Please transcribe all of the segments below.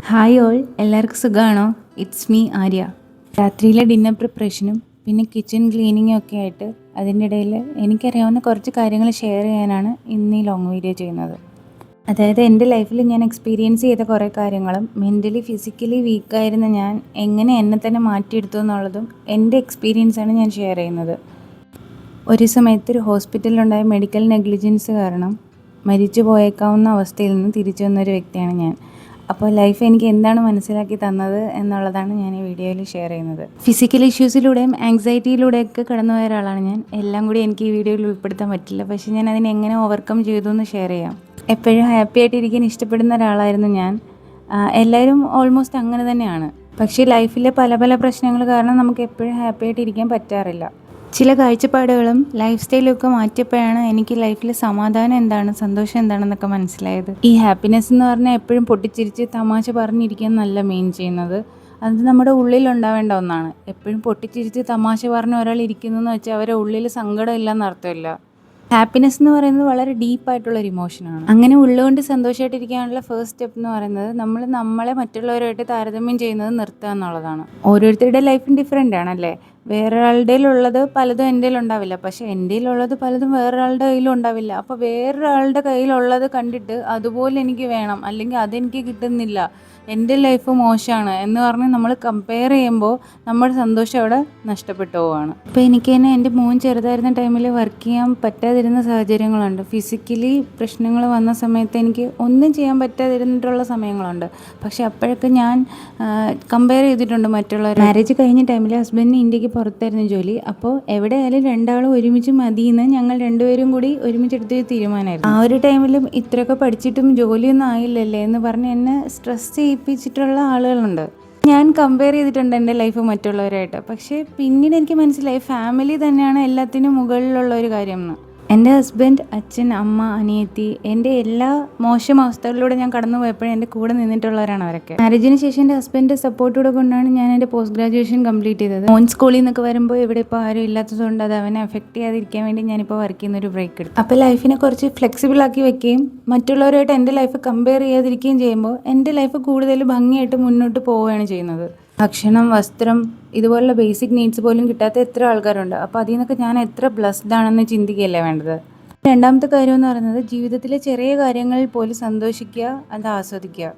Hi all, എല്ലാവർക്കും സുഖമാണോ? It's me Arya. രാത്രിയിലെ ഡിന്നർ പ്രിപ്പറേഷനും പിന്നെ കിച്ചൺ ക്ലീനിങ്ങും ഒക്കെ ആയിട്ട് അതിൻ്റെ ഇടയിൽ എനിക്കറിയാവുന്ന കുറച്ച് കാര്യങ്ങൾ ഷെയർ ചെയ്യാനാണ് ഇന്ന് ഈ ലോങ് വീഡിയോ ചെയ്യുന്നത്. അതായത് എൻ്റെ ലൈഫിൽ ഞാൻ എക്സ്പീരിയൻസ് ചെയ്ത കുറേ കാര്യങ്ങളും മെൻ്റലി ഫിസിക്കലി വീക്കായിരുന്ന ഞാൻ എങ്ങനെ എന്നെ തന്നെ മാറ്റിയെടുത്തു എന്നുള്ളതും എൻ്റെ എക്സ്പീരിയൻസാണ് ഞാൻ ഷെയർ ചെയ്യുന്നത്. ഒരു സമയത്ത് ഒരു ഹോസ്പിറ്റലിലുണ്ടായ മെഡിക്കൽ നെഗ്ലിജൻസ് കാരണം മരിച്ചു പോയേക്കാവുന്ന അവസ്ഥയിൽ നിന്ന് തിരിച്ചു വന്നൊരു വ്യക്തിയാണ് ഞാൻ. അപ്പോൾ ലൈഫ് എനിക്ക് എന്താണ് മനസ്സിലാക്കി തന്നത് എന്നുള്ളതാണ് ഞാൻ ഈ വീഡിയോയിൽ ഷെയർ ചെയ്യുന്നത്. ഫിസിക്കൽ ഇഷ്യൂസിലൂടെയും ആങ്സൈറ്റിയിലൂടെയൊക്കെ കടന്നുപോയ ഒരാളാണ് ഞാൻ. എല്ലാം കൂടി എനിക്ക് ഈ വീഡിയോയിൽ ഉൾപ്പെടുത്താൻ പറ്റില്ല, പക്ഷേ ഞാൻ അതിനെ എങ്ങനെ ഓവർകം ചെയ്തു എന്ന് ഷെയർ ചെയ്യാം. എപ്പോഴും ഹാപ്പി ആയിട്ടിരിക്കാൻ ഇഷ്ടപ്പെടുന്ന ഒരാളായിരുന്നു ഞാൻ. എല്ലാവരും ഓൾമോസ്റ്റ് അങ്ങനെ തന്നെയാണ്. പക്ഷേ ലൈഫിലെ പല പല പ്രശ്നങ്ങൾ കാരണം നമുക്ക് എപ്പോഴും ഹാപ്പി ആയിട്ടിരിക്കാൻ പറ്റാറില്ല. ചില കാഴ്ചപ്പാടുകളും ലൈഫ് സ്റ്റൈലും ഒക്കെ മാറ്റിയപ്പോഴാണ് എനിക്ക് ലൈഫിൽ സമാധാനം എന്താണ്, സന്തോഷം എന്താണെന്നൊക്കെ മനസ്സിലായത്. ഈ ഹാപ്പിനെസ് എന്ന് പറഞ്ഞാൽ എപ്പോഴും പൊട്ടിച്ചിരിച്ച് തമാശ പറഞ്ഞിരിക്കാൻ നല്ല മെയിൻ ചെയ്യുന്നത്. അത് നമ്മുടെ ഉള്ളിൽ ഉണ്ടാവേണ്ട ഒന്നാണ്. എപ്പോഴും പൊട്ടിച്ചിരിച്ച് തമാശ പറഞ്ഞ് ഒരാൾ ഇരിക്കുന്നു എന്ന് വെച്ചാൽ അവരുടെ ഉള്ളിൽ സങ്കടം ഇല്ലെന്ന് അർത്ഥമില്ല. ഹാപ്പിനെസ് എന്ന് പറയുന്നത് വളരെ ഡീപ്പായിട്ടുള്ളൊരു ഇമോഷനാണ്. അങ്ങനെ ഉള്ളുകൊണ്ട് സന്തോഷമായിട്ടിരിക്കാനുള്ള ഫസ്റ്റ് സ്റ്റെപ്പ് എന്ന് പറയുന്നത് നമ്മളെ മറ്റുള്ളവരുമായിട്ട് താരതമ്യം ചെയ്യുന്നത് നിർത്തുക എന്നുള്ളതാണ്. ഓരോരുത്തരുടെ ലൈഫും ഡിഫറെൻ്റ് ആണല്ലേ. വേറൊരാളുടെ ഉള്ളത് പലതും എൻ്റെ ഉണ്ടാവില്ല, പക്ഷേ എൻ്റെ ഉള്ളത് പലതും വേറൊരാളുടെ കയ്യിലും ഉണ്ടാവില്ല. അപ്പോൾ വേറൊരാളുടെ കയ്യിലുള്ളത് കണ്ടിട്ട് അതുപോലെ എനിക്ക് വേണം, അല്ലെങ്കിൽ അതെനിക്ക് കിട്ടുന്നില്ല, എൻ്റെ ലൈഫ് മോശമാണ് എന്ന് പറഞ്ഞ് നമ്മൾ കമ്പയർ ചെയ്യുമ്പോൾ നമ്മുടെ സന്തോഷം അവിടെ നഷ്ടപ്പെട്ടു പോവുകയാണ്. അപ്പോൾ എനിക്ക് തന്നെ എൻ്റെ മോൻ ചെറുതായിരുന്ന ടൈമിൽ വർക്ക് ചെയ്യാൻ പറ്റാതിരുന്ന സാഹചര്യങ്ങളുണ്ട്. ഫിസിക്കലി പ്രശ്നങ്ങൾ വന്ന സമയത്ത് എനിക്ക് ഒന്നും ചെയ്യാൻ പറ്റാതിരുന്നിട്ടുള്ള സമയങ്ങളുണ്ട്. പക്ഷേ അപ്പോഴൊക്കെ ഞാൻ കമ്പയർ ചെയ്തിട്ടുണ്ട് മറ്റുള്ളവർ. മാരേജ് കഴിഞ്ഞ ടൈമിൽ ഹസ്ബൻഡിന് ഇന്ത്യക്ക് പുറത്തായിരുന്നു ജോലി. അപ്പോൾ എവിടെയായാലും രണ്ടാളും ഒരുമിച്ച് മതിയെന്ന് ഞങ്ങൾ രണ്ടുപേരും കൂടി ഒരുമിച്ചെടുത്തൊരു തീരുമാനമായിരുന്നു. ആ ഒരു ടൈമിലും ഇത്രയൊക്കെ പഠിച്ചിട്ടും ജോലിയൊന്നും ആയില്ലല്ലേ എന്ന് പറഞ്ഞ് എന്നെ സ്ട്രെസ് ചെയ്യിപ്പിച്ചിട്ടുള്ള ആളുകളുണ്ട്. ഞാൻ കമ്പയർ ചെയ്തിട്ടുണ്ട് എൻ്റെ ലൈഫ് മറ്റുള്ളവരായിട്ട്. പക്ഷേ പിന്നീട് എനിക്ക് മനസ്സിലായി ഫാമിലി തന്നെയാണ് എല്ലാത്തിനും മുകളിലുള്ള ഒരു കാര്യം എന്ന്. എൻ്റെ ഹസ്ബൻഡ്, അച്ഛൻ, അമ്മ, അനിയത്തി, എൻ്റെ എല്ലാ മോശം അവസ്ഥകളിലൂടെ ഞാൻ കടന്നു പോയപ്പോഴും എൻ്റെ കൂടെ നിന്നിട്ടുള്ളവരാണ് അവരൊക്കെ. മാരേജിന് ശേഷം എൻ്റെ ഹസ്ബൻഡ് സപ്പോർട്ടോടെ കൊണ്ടാണ് ഞാൻ എൻ്റെ പോസ്റ്റ് ഗ്രാജുവേഷൻ കംപ്ലീറ്റ് ചെയ്തത്. മോൻ സ്കൂളിൽ നിന്നൊക്കെ വരുമ്പോൾ ഇവിടെ ഇപ്പോൾ ആരും ഇല്ലാത്തതുകൊണ്ട് അത് അവനെ എഫക്റ്റ് ചെയ്യാതിരിക്കാൻ വേണ്ടി ഞാനിപ്പോൾ വർക്ക് ചെയ്യുന്നൊരു ബ്രേക്ക് എടുത്തു. അപ്പോൾ ലൈഫിനെ കുറച്ച് ഫ്ലെക്സിബിൾ ആക്കി വെക്കുകയും മറ്റുള്ളവരുമായിട്ട് എൻ്റെ ലൈഫ് കമ്പയർ ചെയ്യാതിരിക്കുകയും ചെയ്യുമ്പോൾ എൻ്റെ ലൈഫ് കൂടുതൽ ഭംഗിയായിട്ട് മുന്നോട്ട് പോവുകയാണ് ചെയ്യുന്നത്. ഭക്ഷണം, വസ്ത്രം, ഇതുപോലുള്ള ബേസിക് നീഡ്സ് പോലും കിട്ടാത്ത എത്ര ആൾക്കാരുണ്ട്. അപ്പോൾ അതിൽ നിന്നൊക്കെ ഞാൻ എത്ര ബ്ലെസ്ഡ് ആണെന്ന് ചിന്തിക്കുകയല്ലേ വേണ്ടത്. രണ്ടാമത്തെ കാര്യം എന്ന് പറയുന്നത് ജീവിതത്തിലെ ചെറിയ കാര്യങ്ങളിൽ പോലും സന്തോഷിക്കുക, അത് ആസ്വദിക്കുക.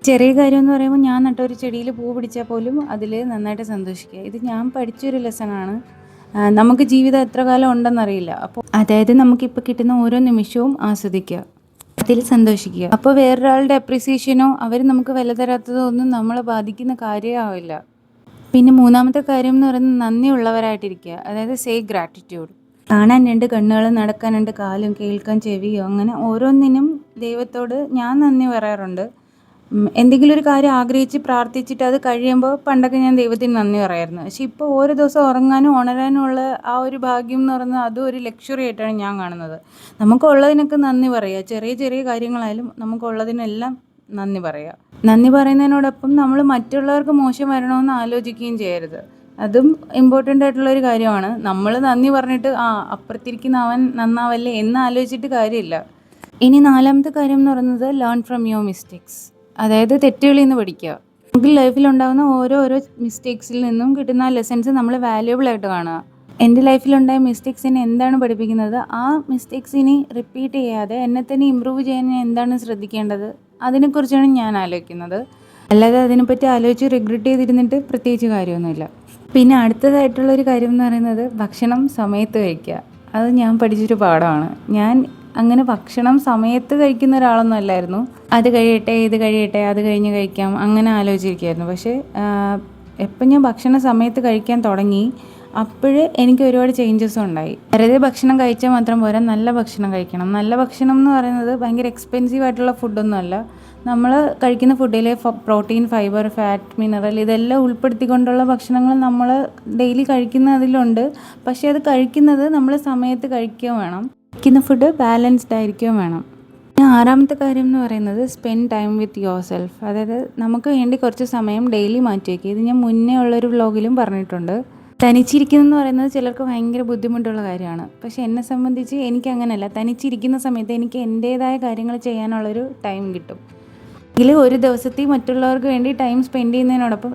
ചെറിയ കാര്യം എന്ന് പറയുമ്പോൾ ഞാൻ നട്ട ഒരു ചെടിയിൽ പൂ പിടിച്ചാൽ പോലും അതിൽ നന്നായിട്ട് സന്തോഷിക്കുക. ഇത് ഞാൻ പഠിച്ചൊരു ലെസണാണ്. നമുക്ക് ജീവിതം എത്ര കാലം ഉണ്ടെന്നറിയില്ല. അപ്പോൾ അതായത് നമുക്കിപ്പോൾ കിട്ടുന്ന ഓരോ നിമിഷവും ആസ്വദിക്കുക, അതിൽ സന്തോഷിക്കുക. അപ്പോൾ വേറൊരാളുടെ അപ്രിസിയേഷനോ അവർ നമുക്ക് വില തരാത്തതോ ഒന്നും നമ്മളെ ബാധിക്കുന്ന കാര്യമാവില്ല. പിന്നെ മൂന്നാമത്തെ കാര്യം എന്ന് പറയുന്നത് നന്ദിയുള്ളവരായിട്ടിരിക്കുക. അതായത് സേ ഗ്രാറ്റിറ്റ്യൂഡ്. കാണാൻ രണ്ട് കണ്ണുകളും നടക്കാൻ രണ്ട് കാലും കേൾക്കാൻ ചെവിയോ, അങ്ങനെ ഓരോന്നിനും ദൈവത്തോട് ഞാൻ നന്ദി പറയാറുണ്ട്. എന്തെങ്കിലും ഒരു കാര്യം ആഗ്രഹിച്ച് പ്രാർത്ഥിച്ചിട്ട് അത് കഴിയുമ്പോൾ പണ്ടൊക്കെ ഞാൻ ദൈവത്തിന് നന്ദി പറയായിരുന്നു. പക്ഷെ ഇപ്പോൾ ഓരോ ദിവസം ഉറങ്ങാനും ഉണരാനും ഉള്ള ആ ഒരു ഭാഗ്യം എന്ന് പറയുന്നത് അതും ഒരു ലക്ഷറി ആയിട്ടാണ് ഞാൻ കാണുന്നത്. നമുക്കുള്ളതിനൊക്കെ നന്ദി പറയുക. ചെറിയ ചെറിയ കാര്യങ്ങളായാലും നമുക്കുള്ളതിനെല്ലാം നന്ദി പറയുക. നന്ദി പറയുന്നതിനോടൊപ്പം നമ്മൾ മറ്റുള്ളവർക്ക് മോശം വരണമെന്ന് ആലോചിക്കുകയും ചെയ്യരുത്. അതും ഇമ്പോർട്ടൻ്റ് ആയിട്ടുള്ളൊരു കാര്യമാണ്. നമ്മൾ നന്ദി പറഞ്ഞിട്ട് അപ്പുറത്തിരിക്കുന്ന അവൻ നന്നാവല്ലേ എന്ന് ആലോചിച്ചിട്ട് കാര്യമില്ല. ഇനി നാലാമത്തെ കാര്യം എന്ന് പറയുന്നത് ലേൺ ഫ്രം യുവർ മിസ്റ്റേക്സ്. അതായത് തെറ്റുകളിൽ നിന്ന് പഠിക്കുക. നമുക്ക് ലൈഫിലുണ്ടാകുന്ന ഓരോരോ മിസ്റ്റേക്സിൽ നിന്നും കിട്ടുന്ന ലെസൺസ് നമ്മൾ വാല്യുബിൾ ആയിട്ട് കാണുക. എൻ്റെ ലൈഫിലുണ്ടായ മിസ്റ്റേക്സിനെ എന്താണ് പഠിപ്പിക്കുന്നത്, ആ മിസ്റ്റേക്സിനെ റിപ്പീറ്റ് ചെയ്യാതെ എന്നെ തന്നെ ഇമ്പ്രൂവ് ചെയ്യാൻ ഞാൻ എന്താണ് ശ്രദ്ധിക്കേണ്ടത്, അതിനെക്കുറിച്ചാണ് ഞാൻ ആലോചിക്കുന്നത്. അല്ലാതെ അതിനെപ്പറ്റി ആലോചിച്ച് റിഗ്രറ്റ് ചെയ്തിരുന്നിട്ട് പ്രത്യേകിച്ച് കാര്യമൊന്നുമില്ല. പിന്നെ അടുത്തതായിട്ടുള്ളൊരു കാര്യം എന്ന് പറയുന്നത് ഭക്ഷണം സമയത്ത് കഴിക്കുക. അത് ഞാൻ പഠിച്ചൊരു പാഠമാണ്. ഞാൻ അങ്ങനെ ഭക്ഷണം സമയത്ത് കഴിക്കുന്ന ഒരാളൊന്നും അല്ലായിരുന്നു. അത് കഴിയട്ടെ, ഇത് കഴിയട്ടെ, അത് കഴിഞ്ഞ് കഴിക്കാം, അങ്ങനെ ആലോചിച്ചിരിക്കുകയായിരുന്നു. പക്ഷേ എപ്പം ഞാൻ ഭക്ഷണം സമയത്ത് കഴിക്കാൻ തുടങ്ങി അപ്പോഴേ എനിക്ക് ഒരുപാട് ചേഞ്ചസും ഉണ്ടായി. വെറുതെ ഭക്ഷണം കഴിച്ചാൽ മാത്രം പോരാ, നല്ല ഭക്ഷണം കഴിക്കണം. നല്ല ഭക്ഷണം എന്ന് പറയുന്നത് ഭയങ്കര എക്സ്പെൻസീവ് ആയിട്ടുള്ള ഫുഡൊന്നുമല്ല. നമ്മൾ കഴിക്കുന്ന ഫുഡിലെ പ്രോട്ടീൻ, ഫൈബർ, ഫാറ്റ്, മിനറൽ ഇതെല്ലാം ഉൾപ്പെടുത്തിക്കൊണ്ടുള്ള ഭക്ഷണങ്ങൾ നമ്മൾ ഡെയിലി കഴിക്കുന്നതിലുണ്ട്. പക്ഷേ അത് കഴിക്കുന്നത് നമ്മൾ സമയത്ത് കഴിക്കുകയും വേണം. കഴിക്കുന്ന ഫുഡ് ബാലൻസ്ഡ് ആയിരിക്കുകയും വേണം. പിന്നെ ആറാമത്തെ കാര്യം എന്ന് പറയുന്നത് spend time with your self. അതായത് നമുക്ക് വേണ്ടി കുറച്ച് സമയം ഡെയിലി മാറ്റി വയ്ക്കുക. ഇത് ഞാൻ മുന്നേ ഉള്ളൊരു വ്ലോഗിലും പറഞ്ഞിട്ടുണ്ട്. തനിച്ചിരിക്കുന്നതെന്ന് പറയുന്നത് ചിലർക്ക് ഭയങ്കര ബുദ്ധിമുട്ടുള്ള കാര്യമാണ്. പക്ഷേ എന്നെ സംബന്ധിച്ച് എനിക്കങ്ങനെയല്ല. തനിച്ചിരിക്കുന്ന സമയത്ത് എനിക്ക് എൻ്റേതായ കാര്യങ്ങൾ ചെയ്യാനുള്ളൊരു ടൈം കിട്ടും. ഇതിൽ ഒരു ദിവസത്തിൽ മറ്റുള്ളവർക്ക് വേണ്ടി ടൈം സ്പെൻഡ് ചെയ്യുന്നതിനോടൊപ്പം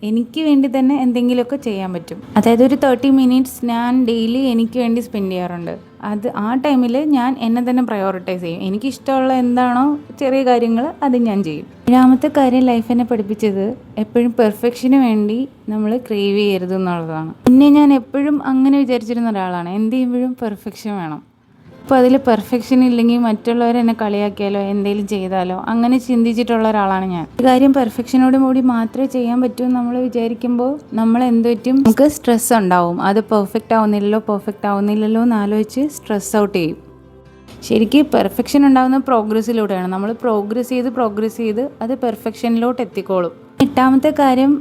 എനിക്ക് വേണ്ടി തന്നെ എന്തെങ്കിലുമൊക്കെ ചെയ്യാൻ പറ്റും. അതായത് ഒരു 30 മിനിറ്റ്സ് ഞാൻ ഡെയിലി എനിക്ക് വേണ്ടി സ്പെൻഡ് ചെയ്യാറുണ്ട്. അത് ആ ടൈമിൽ ഞാൻ എന്നെ തന്നെ പ്രയോറിറ്റൈസ് ചെയ്യും. എനിക്കിഷ്ടമുള്ള എന്താണോ ചെറിയ കാര്യങ്ങൾ അത് ഞാൻ ചെയ്യും. ഏഴാമത്തെ കാര്യം ലൈഫ് എന്നെ പഠിപ്പിച്ചത് എപ്പോഴും പെർഫെക്ഷന് വേണ്ടി നമ്മൾ ക്രേവ് ചെയ്യരുത് എന്നുള്ളതാണ്. പിന്നെ ഞാൻ എപ്പോഴും അങ്ങനെ വിചാരിച്ചിരുന്ന ഒരാളാണ്, എന്ത് ചെയ്യുമ്പോഴും പെർഫെക്ഷൻ വേണം. അപ്പോൾ അതിൽ പെർഫെക്ഷൻ ഇല്ലെങ്കിൽ മറ്റുള്ളവർ എന്നെ കളിയാക്കിയാലോ എന്തെങ്കിലും ചെയ്താലോ അങ്ങനെ ചിന്തിച്ചിട്ടുള്ള ഒരാളാണ് ഞാൻ. ഈ കാര്യം പെർഫെക്ഷനോട് കൂടി മാത്രമേ ചെയ്യാൻ പറ്റൂ എന്ന് നമ്മൾ വിചാരിക്കുമ്പോൾ നമ്മൾ എന്ത് പറ്റും, നമുക്ക് സ്ട്രെസ് ഉണ്ടാവും. അത് പെർഫെക്റ്റ് ആവുന്നില്ലല്ലോ എന്ന് ആലോചിച്ച് സ്ട്രെസ് ഔട്ട് ചെയ്യും. ശരിക്കും പെർഫെക്ഷൻ ഉണ്ടാകുന്ന പ്രോഗ്രസ്സിലൂടെയാണ്. നമ്മൾ പ്രോഗ്രസ് ചെയ്ത് അത് പെർഫെക്ഷനിലോട്ട് എത്തിക്കോളും. എട്ടാമത്തെ കാര്യം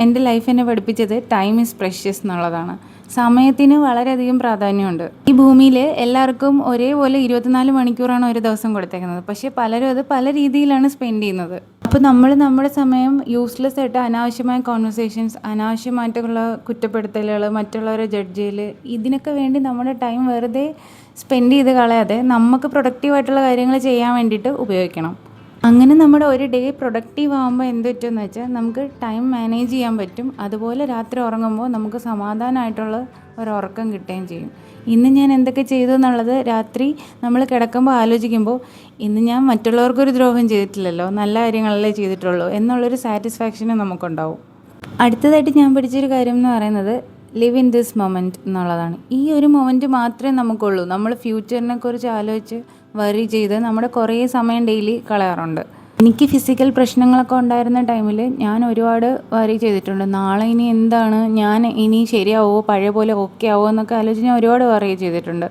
എൻ്റെ ലൈഫ് എന്നെ പഠിപ്പിച്ചത് ടൈം ഈസ് പ്രഷ്യസ് എന്നുള്ളതാണ്. സമയത്തിന് വളരെയധികം പ്രാധാന്യമുണ്ട്. ഈ ഭൂമിയിൽ എല്ലാവർക്കും ഒരേപോലെ 24 മണിക്കൂറാണ് ഒരു ദിവസം കൊടുത്തേക്കുന്നത്. പക്ഷേ പലരും അത് പല രീതിയിലാണ് സ്പെൻഡ് ചെയ്യുന്നത്. അപ്പോൾ നമ്മൾ നമ്മുടെ സമയം യൂസ്ലെസ് ആയിട്ട് അനാവശ്യമായ കോൺവെർസേഷൻസ്, അനാവശ്യമായിട്ടുള്ള കുറ്റപ്പെടുത്തലുകൾ, മറ്റുള്ളവരെ ജഡ്ജ് ചെയ്യൽ, ഇതിനൊക്കെ വേണ്ടി നമ്മുടെ ടൈം വെറുതെ സ്പെൻഡ് ചെയ്ത് കളയാതെ നമുക്ക് പ്രൊഡക്റ്റീവായിട്ടുള്ള കാര്യങ്ങൾ ചെയ്യാൻ വേണ്ടിയിട്ട് ഉപയോഗിക്കണം. അങ്ങനെ നമ്മുടെ ഒരു ഡേ പ്രൊഡക്റ്റീവ് ആകുമ്പോൾ എന്ത് പറ്റുമെന്ന് വെച്ചാൽ നമുക്ക് ടൈം മാനേജ് ചെയ്യാൻ പറ്റും. അതുപോലെ രാത്രി ഉറങ്ങുമ്പോൾ നമുക്ക് സമാധാനമായിട്ടുള്ള ഒരു ഉറക്കം കിട്ടുകയും ചെയ്യും. ഇന്ന് ഞാൻ എന്തൊക്കെ ചെയ്തു എന്നുള്ളത് രാത്രി നമ്മൾ കിടക്കുമ്പോൾ ആലോചിക്കുമ്പോൾ ഇന്ന് ഞാൻ മറ്റുള്ളവർക്കൊരു ദ്രോഹം ചെയ്തിട്ടില്ലല്ലോ, നല്ല കാര്യങ്ങളല്ലേ ചെയ്തിട്ടുള്ളൂ എന്നുള്ളൊരു സാറ്റിസ്ഫാക്ഷന് നമുക്കുണ്ടാവും. അടുത്തതായിട്ട് ഞാൻ പഠിച്ചൊരു കാര്യം എന്ന് പറയുന്നത് ലിവ് ഇൻ ദിസ് മൊമെൻറ്റ് എന്നുള്ളതാണ്. ഈ ഒരു മൊമെൻറ്റ് മാത്രമേ നമുക്കുള്ളൂ. നമ്മൾ ഫ്യൂച്ചറിനെ കുറിച്ച് ആലോചിച്ച് വറി ചെയ്ത് നമ്മുടെ കുറേ സമയം ഡെയിലി കളയാറുണ്ട്. എനിക്ക് ഫിസിക്കൽ പ്രശ്നങ്ങളൊക്കെ ഉണ്ടായിരുന്ന ടൈമിൽ ഞാൻ ഒരുപാട് വറി ചെയ്തിട്ടുണ്ട്. നാളെ ഇനി എന്താണ്, ഞാൻ ഇനി ശരിയാവുമോ, പഴയ പോലെ ഓക്കെ ആവുമോ എന്നൊക്കെ ആലോചിച്ച് ഞാൻ ഒരുപാട് വറി ചെയ്തിട്ടുണ്ട്.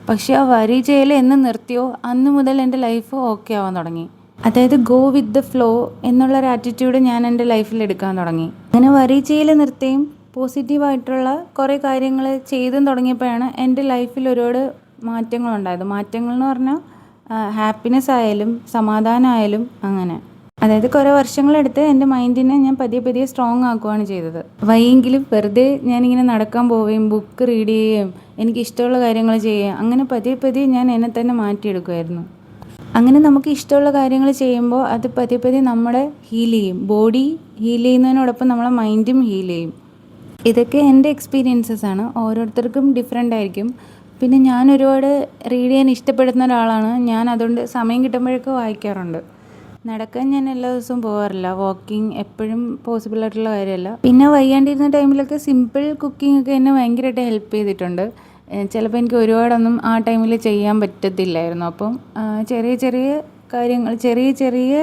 പക്ഷേ ആ വറി ചെയ്യൽ എന്ന് നിർത്തിയോ അന്ന് മുതൽ എൻ്റെ ലൈഫ് ഓക്കെ ആവാൻ തുടങ്ങി. അതായത് ഗോ വിത്ത് ദ ഫ്ലോ എന്നുള്ളൊരു ആറ്റിറ്റ്യൂഡ് ഞാൻ എൻ്റെ ലൈഫിൽ എടുക്കാൻ തുടങ്ങി. അങ്ങനെ വറി ചെയ്യൽ നിർത്തുകയും പോസിറ്റീവായിട്ടുള്ള കുറേ കാര്യങ്ങൾ ചെയ്തും തുടങ്ങിയപ്പോഴാണ് എൻ്റെ ലൈഫിൽ ഒരുപാട് മാറ്റങ്ങളുണ്ടായത്. മാറ്റങ്ങൾ എന്ന് പറഞ്ഞാൽ ഹാപ്പിനെസ് ആയാലും സമാധാനമായാലും അങ്ങനെ. അതായത് കുറേ വർഷങ്ങളെടുത്ത് എൻ്റെ മൈൻഡിനെ ഞാൻ പതിയെ സ്ട്രോങ് ആക്കുകയാണ് ചെയ്തത്. വയ്യെങ്കിലും വെറുതെ ഞാനിങ്ങനെ നടക്കാൻ പോവുകയും ബുക്ക് റീഡ് ചെയ്യുകയും എനിക്കിഷ്ടമുള്ള കാര്യങ്ങൾ ചെയ്യുകയും അങ്ങനെ പതിയെ ഞാൻ എന്നെ തന്നെ മാറ്റിയെടുക്കുമായിരുന്നു. അങ്ങനെ നമുക്ക് ഇഷ്ടമുള്ള കാര്യങ്ങൾ ചെയ്യുമ്പോൾ അത് പതിയെ നമ്മുടെ ഹീൽ ചെയ്യും. ബോഡി ഹീൽ ചെയ്യുന്നതിനോടൊപ്പം നമ്മളെ മൈൻഡും ഹീൽ ചെയ്യും. ഇതൊക്കെ എൻ്റെ എക്സ്പീരിയൻസസ് ആണ്. ഓരോരുത്തർക്കും ഡിഫറെൻ്റ് ആയിരിക്കും. പിന്നെ ഞാൻ ഒരുപാട് റീഡ് ചെയ്യാൻ ഇഷ്ടപ്പെടുന്ന ഒരാളാണ്. ഞാൻ അതുകൊണ്ട് സമയം കിട്ടുമ്പോഴൊക്കെ വായിക്കാറുണ്ട്. നടക്കാൻ ഞാൻ എല്ലാ ദിവസവും പോകാറില്ല. വാക്കിംഗ് എപ്പോഴും പോസിബിൾ ആയിട്ടുള്ള കാര്യമല്ല. പിന്നെ വയ്യാണ്ടിരുന്ന ടൈമിലൊക്കെ സിമ്പിൾ കുക്കിംഗ് ഒക്കെ എന്നെ ഭയങ്കരമായിട്ട് ഹെൽപ്പ് ചെയ്തിട്ടുണ്ട്. ചിലപ്പോൾ എനിക്ക് ഒരുപാടൊന്നും ആ ടൈമിൽ ചെയ്യാൻ പറ്റത്തില്ലായിരുന്നു. അപ്പം ചെറിയ കാര്യങ്ങൾ, ചെറിയ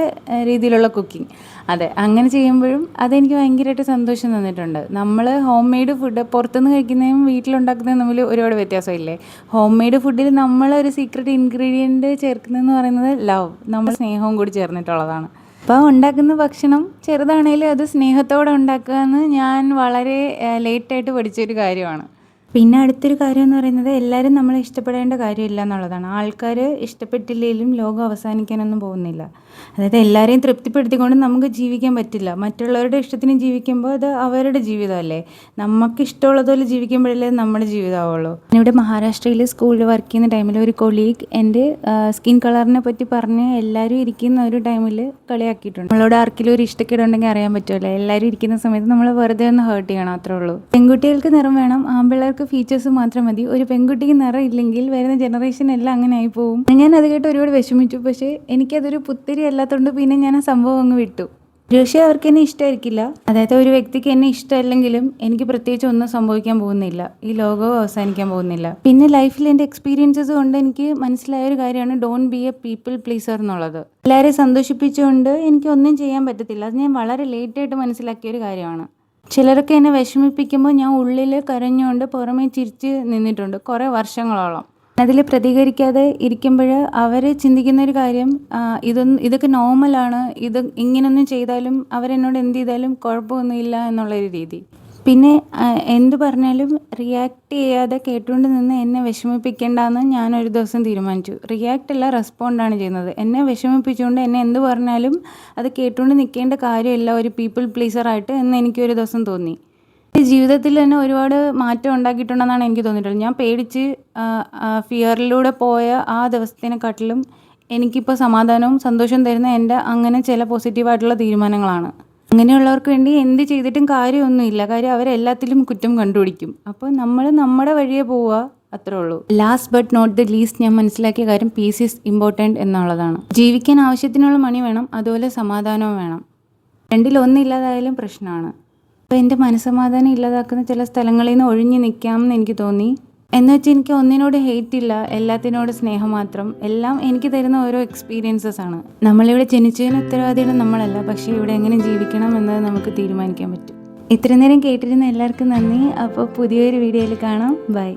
രീതിയിലുള്ള കുക്കിംഗ്, അതെ, അങ്ങനെ ചെയ്യുമ്പോഴും അതെനിക്ക് ഭയങ്കരമായിട്ട് സന്തോഷം തന്നിട്ടുണ്ട്. നമ്മൾ ഹോം മെയ്ഡ് ഫുഡ് പുറത്തുനിന്ന് കഴിക്കുന്നതും വീട്ടിലുണ്ടാക്കുന്നതും തമ്മിൽ ഒരുപാട് വ്യത്യാസമില്ലേ. ഹോം മെയ്ഡ് ഫുഡിൽ നമ്മളൊരു സീക്രട്ട് ഇൻഗ്രീഡിയൻറ്റ് ചേർക്കുന്നതെന്ന് പറയുന്നത് ലവ്, നമ്മൾ സ്നേഹവും കൂടി ചേർന്നിട്ടുള്ളതാണ്. അപ്പോൾ ഉണ്ടാക്കുന്ന ഭക്ഷണം ചെറുതാണേലും അത് സ്നേഹത്തോടെ ഉണ്ടാക്കുക എന്ന് ഞാൻ വളരെ ലേറ്റായിട്ട് പഠിച്ചൊരു കാര്യമാണ്. പിന്നെ അടുത്തൊരു കാര്യം എന്ന് പറയുന്നത് എല്ലാവരും നമ്മളെ ഇഷ്ടപ്പെടേണ്ട കാര്യമില്ല എന്നുള്ളതാണ്. ആൾക്കാർ ഇഷ്ടപ്പെട്ടില്ലെങ്കിലും ലോകം അവസാനിക്കാനൊന്നും പോകുന്നില്ല. അതായത് എല്ലാവരെയും തൃപ്തിപ്പെടുത്തിക്കൊണ്ട് നമുക്ക് ജീവിക്കാൻ പറ്റില്ല. മറ്റുള്ളവരുടെ ഇഷ്ടത്തിന് ജീവിക്കുമ്പോൾ അത് അവരുടെ ജീവിതമല്ലേ. നമുക്ക് ഇഷ്ടമുള്ളതുപോലെ ജീവിക്കുമ്പോഴല്ലേ നമ്മുടെ ജീവിതമാവുള്ളൂ. ഞാനിവിടെ മഹാരാഷ്ട്രയിൽ സ്കൂളിൽ വർക്ക് ചെയ്യുന്ന ടൈമിൽ ഒരു കൊളീഗ് എൻ്റെ സ്കിൻ കളറിനെ പറ്റി പറഞ്ഞ് എല്ലാവരും ഇരിക്കുന്ന ഒരു ടൈമിൽ കളിയാക്കിയിട്ടുണ്ട്. നമ്മളോട് ആർക്കെങ്കിലും ഒരു ഇഷ്ടക്കേടുണ്ടെങ്കിൽ അറിയാൻ പറ്റുമല്ലോ. എല്ലാവരും ഇരിക്കുന്ന സമയത്ത് നമ്മൾ വെറുതെ ഒന്ന് ഹേർട്ട് ചെയ്യണം, അത്രേ ഉള്ളൂ. പെൺകുട്ടികൾക്ക് നിറം വേണം, ആൺപിള്ളേർക്ക് ഫീച്ചേഴ്സ് മാത്രം മതി. ഒരു പെൺകുട്ടിക്ക് നിറം ഇല്ലെങ്കിൽ വരുന്ന ജനറേഷൻ എല്ലാം അങ്ങനെ ആയി പോകും. ഞാൻ അത് കേട്ട് ഒരുപാട് വിഷമിച്ചു. പക്ഷേ എനിക്കതൊരു പുത്തിരി അല്ലാത്തതുകൊണ്ട് പിന്നെ ഞാൻ ആ സംഭവം അങ്ങ് വിട്ടു. പക്ഷേ അവർക്ക് എന്നെ ഇഷ്ടമായിരിക്കില്ല. അതായത് ഒരു വ്യക്തിക്ക് എന്നെ ഇഷ്ടമല്ലെങ്കിലും എനിക്ക് പ്രത്യേകിച്ച് ഒന്നും സംഭവിക്കാൻ പോകുന്നില്ല. ഈ ലോകവും അവസാനിക്കാൻ പോകുന്നില്ല. പിന്നെ ലൈഫിൽ എൻ്റെ എക്സ്പീരിയൻസസ് കൊണ്ട് എനിക്ക് മനസ്സിലായ ഒരു കാര്യമാണ് don't be A people pleaser എന്നുള്ളത്. എല്ലാവരെയും സന്തോഷിപ്പിച്ചുകൊണ്ട് എനിക്ക് ഒന്നും ചെയ്യാൻ പറ്റത്തില്ല. അത് ഞാൻ വളരെ ലേറ്റായിട്ട് മനസ്സിലാക്കിയ ഒരു കാര്യമാണ്. ചിലരൊക്കെ എന്നെ വിഷമിപ്പിക്കുമ്പോൾ ഞാൻ ഉള്ളിൽ കരഞ്ഞുകൊണ്ട് പുറമേ ചിരിച്ച് നിന്നിട്ടുണ്ട് കുറേ വർഷങ്ങളോളം. അതിൽ പ്രതികരിക്കാതെ ഇരിക്കുമ്പോൾ അവർ ചിന്തിക്കുന്ന ഒരു കാര്യം, ഇതൊക്കെ നോർമലാണ്, ഇങ്ങനൊന്നും ചെയ്താലും അവരെന്നോട് എന്ത് ചെയ്താലും കുഴപ്പമൊന്നുമില്ല എന്നുള്ളൊരു രീതി. പിന്നെ എന്ത് പറഞ്ഞാലും റിയാക്ട് ചെയ്യാതെ കേട്ടുകൊണ്ട് നിന്ന് എന്നെ വിഷമിപ്പിക്കേണ്ടെന്ന് ഞാനൊരു ദിവസം തീരുമാനിച്ചു. റിയാക്ട് അല്ല, റെസ്പോണ്ടാണ് ചെയ്യുന്നത്. എന്നെ വിഷമിപ്പിച്ചുകൊണ്ട് എന്നെ എന്ത് പറഞ്ഞാലും അത് കേട്ടുകൊണ്ട് നിൽക്കേണ്ട കാര്യമില്ല ഒരു പീപ്പിൾ പ്ലീസറായിട്ട് എന്ന് എനിക്കൊരു ദിവസം തോന്നി. ജീവിതത്തിൽ തന്നെ ഒരുപാട് മാറ്റം ഉണ്ടാക്കിയിട്ടുണ്ടെന്നാണ് എനിക്ക് തോന്നിയിട്ടുള്ളത്. ഞാൻ പേടിച്ച് ഫിയറിലൂടെ പോയ ആ ദിവസത്തിനെക്കാട്ടിലും എനിക്കിപ്പോൾ സമാധാനവും സന്തോഷവും തരുന്ന എൻ്റെ അങ്ങനെ ചില പോസിറ്റീവായിട്ടുള്ള തീരുമാനങ്ങളാണ്. അങ്ങനെയുള്ളവർക്ക് വേണ്ടി എന്ത് ചെയ്തിട്ടും കാര്യമൊന്നുമില്ല. കാര്യം അവരെല്ലാത്തിലും കുറ്റം കണ്ടുപിടിക്കും. അപ്പോൾ നമ്മൾ നമ്മുടെ വഴിയെ പോവുക, അത്രേ ഉള്ളൂ. Last but not the least ഞാൻ മനസ്സിലാക്കിയ കാര്യം പീസ് ഈസ് ഇമ്പോർട്ടൻറ്റ് എന്നുള്ളതാണ്. ജീവിക്കാൻ ആവശ്യത്തിനുള്ള മണി വേണം, അതുപോലെ സമാധാനവും വേണം. രണ്ടിലൊന്നില്ലാതായാലും പ്രശ്നമാണ്. അപ്പോൾ എൻ്റെ മനസ്സമാധാനം ഇല്ലാതാക്കുന്ന ചില സ്ഥലങ്ങളിൽ നിന്ന് ഒഴിഞ്ഞു നിൽക്കാമെന്ന് എനിക്ക് തോന്നി. എന്ന് വെച്ചാൽ എനിക്ക് ഒന്നിനോട് ഹെയ്റ്റ് ഇല്ല, എല്ലാത്തിനോട് സ്നേഹം മാത്രം. എല്ലാം എനിക്ക് തരുന്ന ഓരോ എക്സ്പീരിയൻസസ് ആണ്. നമ്മളിവിടെ ജനിച്ചതിന് ഉത്തരവാദിയാണ് നമ്മളല്ല, പക്ഷേ ഇവിടെ എങ്ങനെ ജീവിക്കണം എന്നത് നമുക്ക് തീരുമാനിക്കാൻ പറ്റും. ഇത്ര നേരം കേട്ടിരുന്ന എല്ലാവർക്കും നന്ദി. അപ്പോൾ പുതിയൊരു വീഡിയോയിൽ കാണാം. ബൈ.